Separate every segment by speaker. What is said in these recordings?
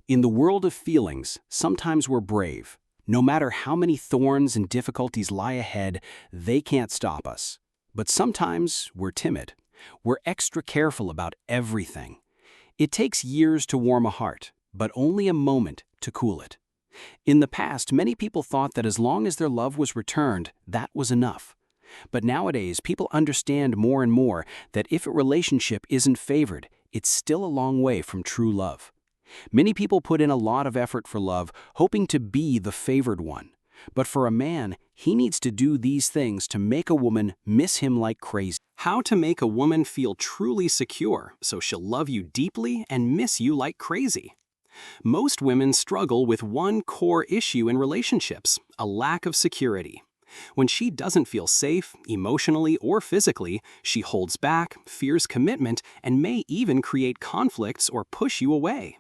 Speaker 1: In the world of feelings, sometimes we're brave. No matter how many thorns and difficulties lie ahead, they can't stop us. But sometimes we're timid. We're extra careful about everything. It takes years to warm a heart, but only a moment to cool it. In the past, many people thought that as long as their love was returned, that was enough. But nowadays, people understand more and more that if a relationship isn't favored, it's still a long way from true love. Many people put in a lot of effort for love, hoping to be the favored one. But for a man, he needs to do these things to make a woman miss him like crazy. How to make a woman feel truly secure so she'll love you deeply and miss you like crazy. Most women struggle with one core issue in relationships: a lack of security. When she doesn't feel safe, emotionally or physically, she holds back, fears commitment, and may even create conflicts or push you away.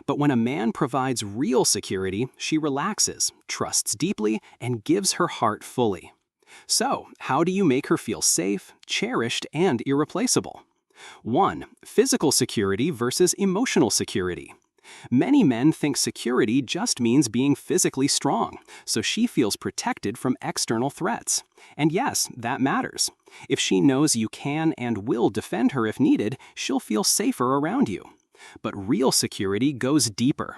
Speaker 1: But when a man provides real security, she relaxes, trusts deeply, and gives her heart fully. So, how do you make her feel safe, cherished, and irreplaceable? 1. Physical security versus emotional security. Many men think security just means being physically strong, so she feels protected from external threats. And yes, that matters. If she knows you can and will defend her if needed, she'll feel safer around you. But real security goes deeper.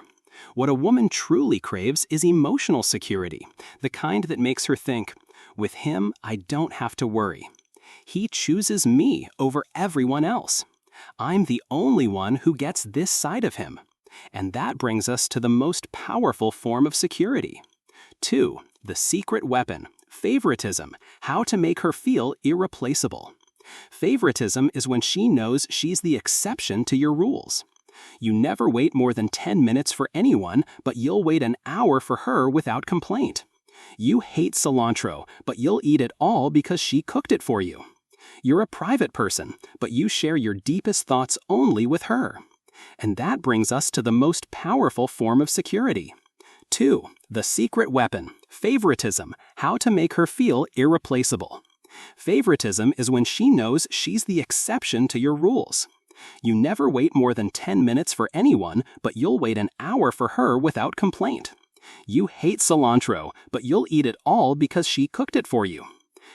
Speaker 1: What a woman truly craves is emotional security, the kind that makes her think, "With him, I don't have to worry. He chooses me over everyone else. I'm the only one who gets this side of him." And that brings us to the most powerful form of security. 2. The secret weapon, favoritism, how to make her feel irreplaceable. Favoritism is when she knows she's the exception to your rules. You never wait more than 10 minutes for anyone, but you'll wait an hour for her without complaint. You hate cilantro, but you'll eat it all because she cooked it for you. You're a private person, but you share your deepest thoughts only with her. And that brings us to the most powerful form of security. 2. The secret weapon, favoritism, how to make her feel irreplaceable. Favoritism is when she knows she's the exception to your rules. You never wait more than 10 minutes for anyone, but you'll wait an hour for her without complaint. You hate cilantro, but you'll eat it all because she cooked it for you.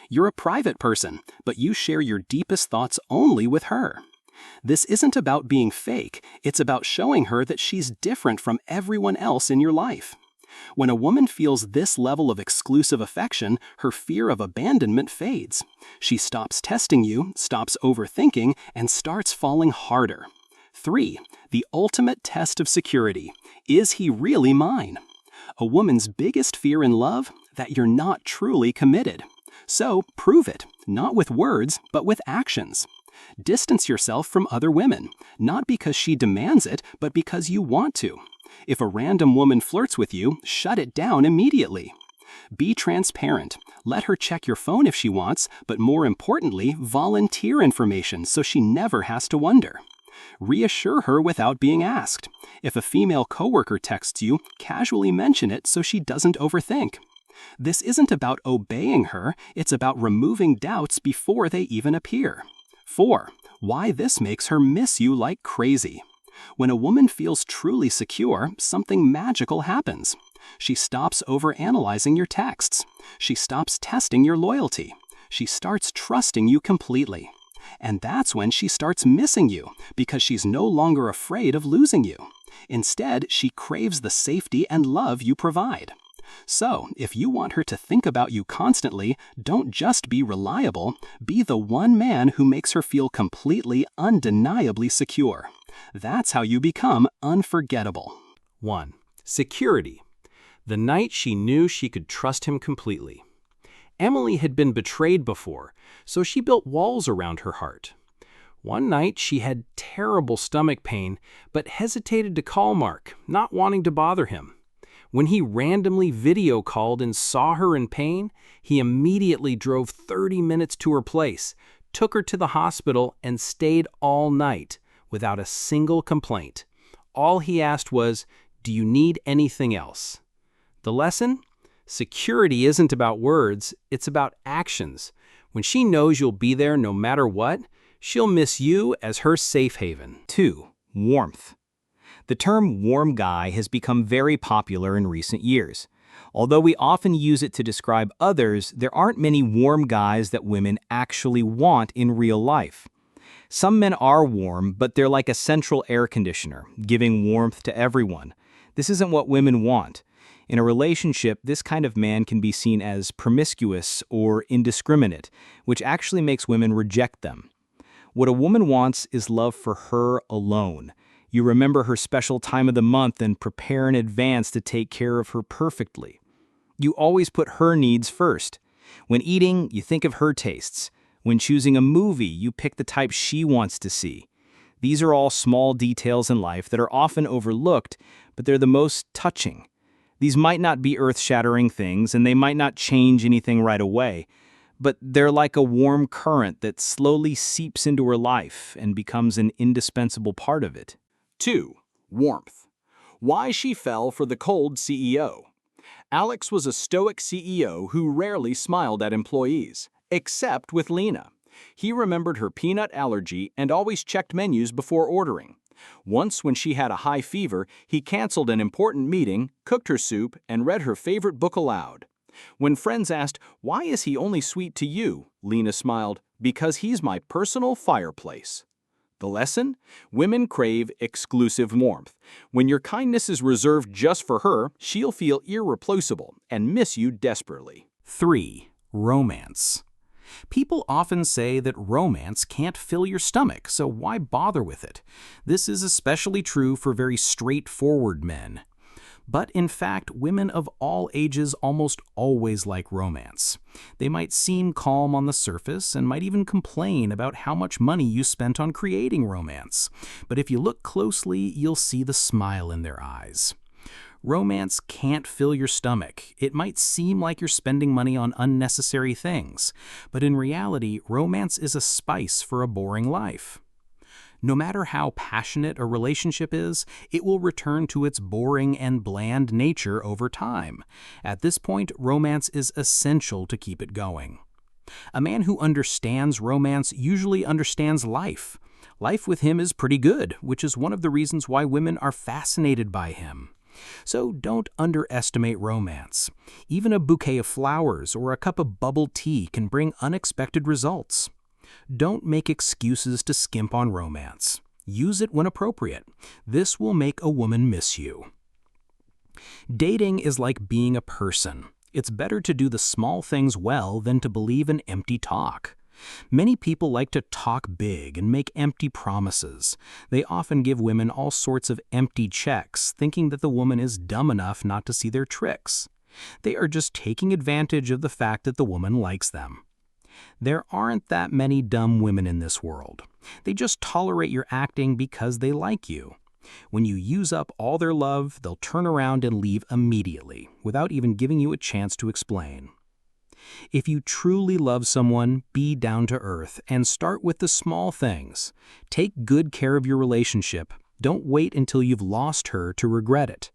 Speaker 1: You're a private person, but you share your deepest thoughts only with her. This isn't about being fake, it's about showing her that she's different from everyone else in your life. When a woman feels this level of exclusive affection, her fear of abandonment fades. She stops testing you, stops overthinking, and starts falling harder. 3. The ultimate test of security. Is he really mine? A woman's biggest fear in love? That you're not truly committed. So prove it, not with words, but with actions. Distance yourself from other women, not because she demands it, but because you want to. If a random woman flirts with you, shut it down immediately. Be transparent. Let her check your phone if she wants, but more importantly, volunteer information so she never has to wonder. Reassure her without being asked. If a female coworker texts you, casually mention it so she doesn't overthink. This isn't about obeying her, it's about removing doubts before they even appear. 4. Why this makes her miss you like crazy. When a woman feels truly secure, something magical happens. She stops overanalyzing your texts. She stops testing your loyalty. She starts trusting you completely. And that's when she starts missing you, because she's no longer afraid of losing you. Instead, she craves the safety and love you provide. So, if you want her to think about you constantly, don't just be reliable, be the one man who makes her feel completely, undeniably secure. That's how you become unforgettable.
Speaker 2: 1. Security. The night she knew she could trust him completely. Emily had been betrayed before, so she built walls around her heart. One night she had terrible stomach pain, but hesitated to call Mark, not wanting to bother him. When he randomly video called and saw her in pain, he immediately drove 30 minutes to her place, took her to the hospital, and stayed all night without a single complaint. All he asked was, "Do you need anything else?" The lesson? Security isn't about words, it's about actions. When she knows you'll be there no matter what, she'll miss you as her safe haven.
Speaker 3: 2. Warmth. The term warm guy has become very popular in recent years. Although we often use it to describe others, there aren't many warm guys that women actually want in real life. Some men are warm, but they're like a central air conditioner, giving warmth to everyone. This isn't what women want. In a relationship, this kind of man can be seen as promiscuous or indiscriminate, which actually makes women reject them. What a woman wants is love for her alone. You remember her special time of the month and prepare in advance to take care of her perfectly. You always put her needs first. When eating, you think of her tastes. When choosing a movie, you pick the type she wants to see. These are all small details in life that are often overlooked, but they're the most touching. These might not be earth-shattering things, and they might not change anything right away, but they're like a warm current that slowly seeps into her life and becomes an indispensable part of it.
Speaker 1: 2. Warmth. Why she fell for the cold CEO. Alex was a stoic CEO who rarely smiled at employees, except with Lena. He remembered her peanut allergy and always checked menus before ordering. Once, when she had a high fever, he canceled an important meeting, cooked her soup, and read her favorite book aloud. When friends asked, "Why is he only sweet to you?" Lena smiled, "Because he's my personal fireplace." The lesson? Women crave exclusive warmth. When your kindness is reserved just for her, she'll feel irreplaceable and miss you desperately.
Speaker 2: 3. Romance. People often say that romance can't fill your stomach, so why bother with it? This is especially true for very straightforward men. But in fact, women of all ages almost always like romance. They might seem calm on the surface and might even complain about how much money you spent on creating romance. But if you look closely, you'll see the smile in their eyes. Romance can't fill your stomach. It might seem like you're spending money on unnecessary things, but in reality, romance is a spice for a boring life. No matter how passionate a relationship is, it will return to its boring and bland nature over time. At this point, romance is essential to keep it going. A man who understands romance usually understands life. Life with him is pretty good, which is one of the reasons why women are fascinated by him. So don't underestimate romance. Even a bouquet of flowers or a cup of bubble tea can bring unexpected results. Don't make excuses to skimp on romance. Use it when appropriate. This will make a woman miss you. Dating is like being a person. It's better to do the small things well than to believe in empty talk. Many people like to talk big and make empty promises. They often give women all sorts of empty checks, thinking that the woman is dumb enough not to see their tricks. They are just taking advantage of the fact that the woman likes them. There aren't that many dumb women in this world. They just tolerate your acting because they like you. When you use up all their love, they'll turn around and leave immediately, without even giving you a chance to explain. If you truly love someone, be down to earth and start with the small things. Take good care of your relationship. Don't wait until you've lost her to regret it.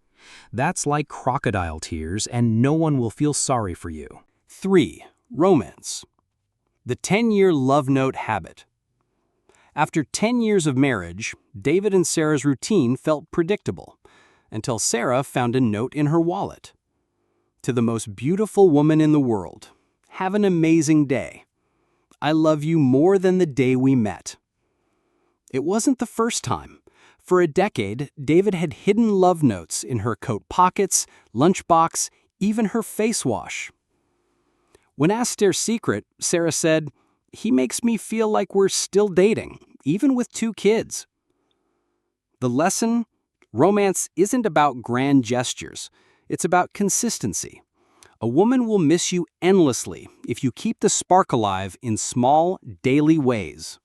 Speaker 2: That's like crocodile tears, and no one will feel sorry for you.
Speaker 1: 3. Romance. The 10-year love note habit. After 10 years of marriage, David and Sarah's routine felt predictable, until Sarah found a note in her wallet. To the most beautiful woman in the world, have an amazing day. I love you more than the day we met. It wasn't the first time. For a decade, David had hidden love notes in her coat pockets, lunchbox, even her face wash. When asked their secret, Sarah said, "He makes me feel like we're still dating, even with 2 kids." The lesson? Romance isn't about grand gestures. It's about consistency. A woman will miss you endlessly if you keep the spark alive in small, daily ways.